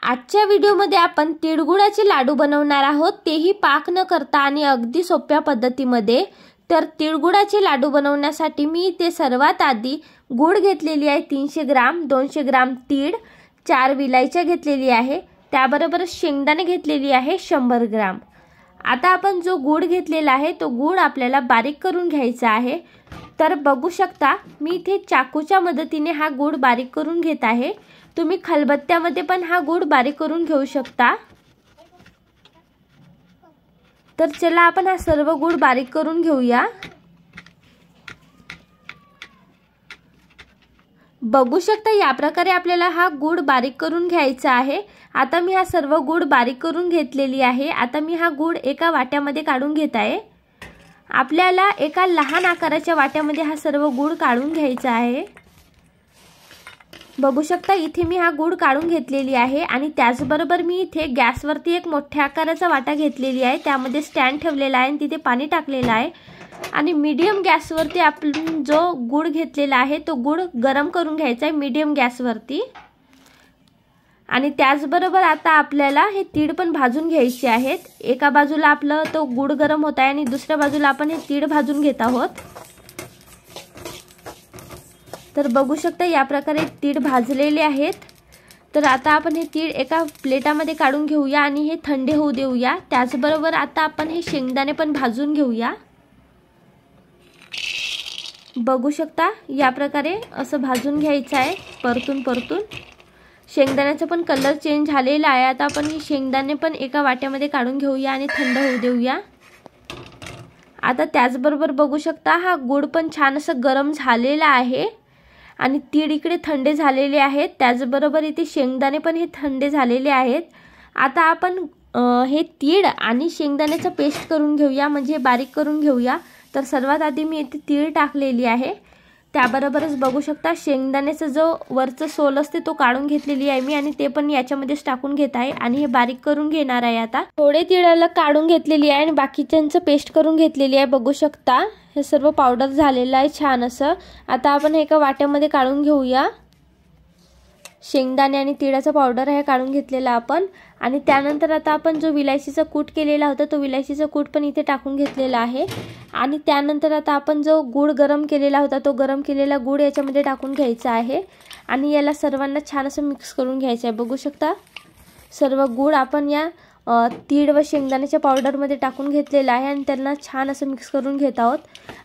आजच्या व्हिडिओमध्ये आपण तिळगुळाचे लाडू बनवणार आहोत, तेही पाक न करता आणि अगदी सोप्या पद्धतीमध्ये। तर तिळगुळाचे लाडू बनवण्यासाठी मी इथे सर्वात आधी गूळ घेतलेली आहे 300 ग्राम, 200 ग्राम तीळ, 4 विलायच्या घेतलेली आहे, त्याबरोबर शेंगदाणे घेतलेली आहे 100 ग्राम। आता आपण जो गूळ घेतलेला आहे तो गूळ आपल्याला बारीक करून घ्यायचा आहे। तर बघू शकता मी इथे चाकूच्या मदतीने हा गूळ बारीक करून घेत आहे। तुम्ही खलबत्त्यामध्ये पण हा गूळ बारीक करून घेऊ शकता। तर चला आपण हा सर्व गूळ बारीक करून घेऊया। बघू शकता या प्रकारे आपल्याला हा गूळ बारीक करून घ्यायचा आहे। आता मी हा सर्व गूळ बारीक करून घेतलेली आहे। आता मी हा गूळ एका वाट्यामध्ये काढून घेत आहे। आपल्याला एका लहान आकाराच्या वाट्यामध्ये हा सर्व गूळ काढून घ्यायचा आहे। बघू शकता इथे मी हा गूळ काढून घेतलेली आहे आणि त्याचबरोबर मी इथे गॅसवरती एक मोठ्या आकाराचा वाटा घेतलेली आहे, त्यामध्ये स्टँड ठेवलेला आहे आणि तिथे पाणी टाकलेलं आहे आणि मीडियम गॅसवरती आपण जो गूळ घेतलेला आहे तो गूळ गरम करून घ्यायचा आहे मीडियम गॅसवरती। आणि त्याचबरोबर आता आपल्याला हे तीळ पण भाजून घ्यायचे आहेत। एका बाजूला आपलं तो गूळ गरम होत आहे आणि दुसऱ्या बाजूला आपण हे तीळ भाजून घेत आहोत। तर बघू शकता या प्रकारे तीळ भाजलेले आहेत। तर आता आपण हे तीळ एका प्लेटामध्ये काढून घेऊया आणि हे थंड होऊ देऊया। त्याचबरोबर आता आपण हे शेंगदाणे पण भाजून घेऊया। बघू शकता या प्रकारे असं भाजून घ्यायचं आहे परतून। शेंगदाण्याचा पण कलर चेंज झालेला आहे। आता आपण हे शेंगदाणे पण एका वाट्यामध्ये काढून घेऊया आणि थंड होऊ देऊया। आता त्याचबरोबर बघू शकता हा गूळ पण छान असं गरम झालेला आहे आणि तीळ इकडे थंड झालेले आहेत, त्याचबरोबर इथे शेंगदाणे पण हे थंड झालेले आहेत। आता आपण हे तीळ आणि शेंगदाण्याचा पेस्ट करून घेऊया, म्हणजे बारीक करून घेऊया। तर सर्वात आधी मी इथे तीळ टाकलेली आहे, त्याबरोबरच बघू शकता शेंगदाण्याचा जो वरचा सोल असते तो काढून घेतलेली आहे मी आणि ते पण याच्यामध्येच टाकून घेत आहे आणि हे बारीक करून घेणार आहे। आता थोडे तीळाला काढून घेतलेली आहे आणि बाकीच्यांचं पेस्ट करून घेतलेली आहे। बघू शकता हे सर्व पावडर झालेलं आहे छान असं। आता आपण एका वाट्यामध्ये काढून घेऊया। शेंगदाणे आणि तिळाचा पावडर आहे काढून घेतलेला आपण आणि त्यानंतर आता आपण जो विलायचीचा कूट केलेला होता तो विलायचीचा कूट पण इथे टाकून घेतलेला आहे आणि त्यानंतर आता आपण जो गूळ गरम केलेला होता तो गरम केलेला गूळ याच्यामध्ये टाकून घ्यायचा आहे आणि याला सर्वांना छान असं मिक्स करून घ्यायचं आहे। बघू शकता सर्व गूळ आपण या तीळ व शेंगदाण्याच्या पावडरमध्ये टाकून घेतलेला आहे आणि त्यांना छान असं मिक्स करून घेत आहोत।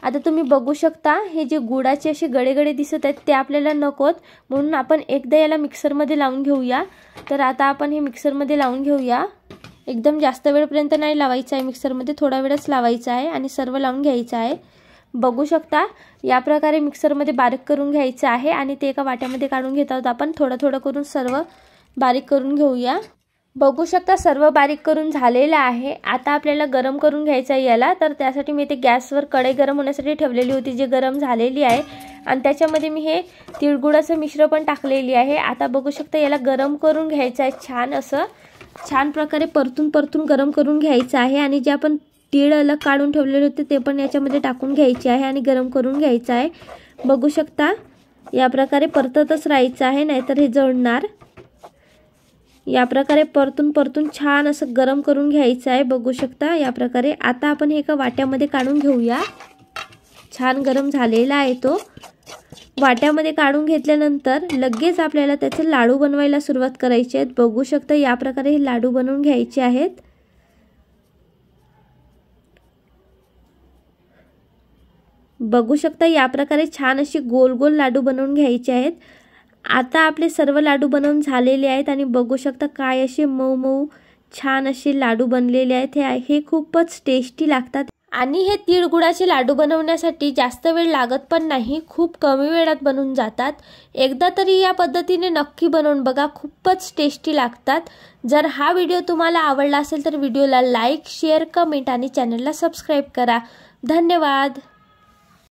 आता तुम्ही बघू शकता हे जे गुळाचे असे गडे दिसत आहेत ते आपल्याला नकोत, म्हणून आपण एकदा याला मिक्सरमध्ये लावून घेऊया। तर आता आपण हे मिक्सरमध्ये लावून घेऊया। एकदम जास्त वेळपर्यंत नाही लावायचं आहे मिक्सरमध्ये, थोडा वेळच लावायचा आहे आणि सर्व लावून घ्यायचं आहे। बघू शकता या प्रकारे मिक्सरमध्ये बारीक करून घ्यायचं आहे आणि ते एका वाट्यामध्ये काढून घेत आहोत आपण। थोडं करून सर्व बारीक करून घेऊया। बघू शकता सर्व बारीक करून झालेलं आहे। आता आपल्याला गरम करून घ्यायचं आहे याला। तर त्यासाठी मी ते गॅसवर कढई गरम होण्यासाठी ठेवलेली होती, जी गरम झालेली आहे आणि त्याच्यामध्ये मी हे तिळगुळाचं मिश्रण पण टाकलेली आहे। आता बघू शकता याला गरम करून घ्यायचं आहे छान असं, छान प्रकारे परतून गरम करून घ्यायचं आहे आणि जे आपण तीळ अलग काढून ठेवलेले होते ते पण याच्यामध्ये टाकून घ्यायचे आहे आणि गरम करून घ्यायचं आहे। बघू शकता या प्रकारे परततच राहायचं आहे, नाहीतर हे जळणार। या प्रकारे परतून छान असं गरम करून घ्यायचं आहे। बघू शकता या प्रकारे। आता आपण हे एका वाट्यामध्ये काढून घेऊया। छान गरम झालेला आहे तो। वाट्यामध्ये काढून घेतल्यानंतर लगेच आपल्याला त्याचे लाडू बनवायला सुरुवात करायची आहे। बघू शकता या प्रकारे हे लाडू बनवून घ्यायचे आहेत। बघू शकता या प्रकारे छान अशी गोल लाडू बनवून घ्यायचे आहेत। आता आपले सर्व लाडू बनवून झालेले आहेत आणि बघू शकता काय असे मऊ छान असे लाडू बनलेले आहेत। हे खूपच टेस्टी लागतात आणि हे तिळगुळाचे लाडू बनवण्यासाठी जास्त वेळ लागत पण नाही, खूप कमी वेळात बनून जातात। एकदा तरी या पद्धतीने नक्की बनवून बघा, खूपच टेस्टी लागतात। जर हा व्हिडिओ तुम्हाला आवडला असेल तर व्हिडिओला लाईक, शेअर, कमेंट आणि चॅनलला सबस्क्राईब करा। धन्यवाद।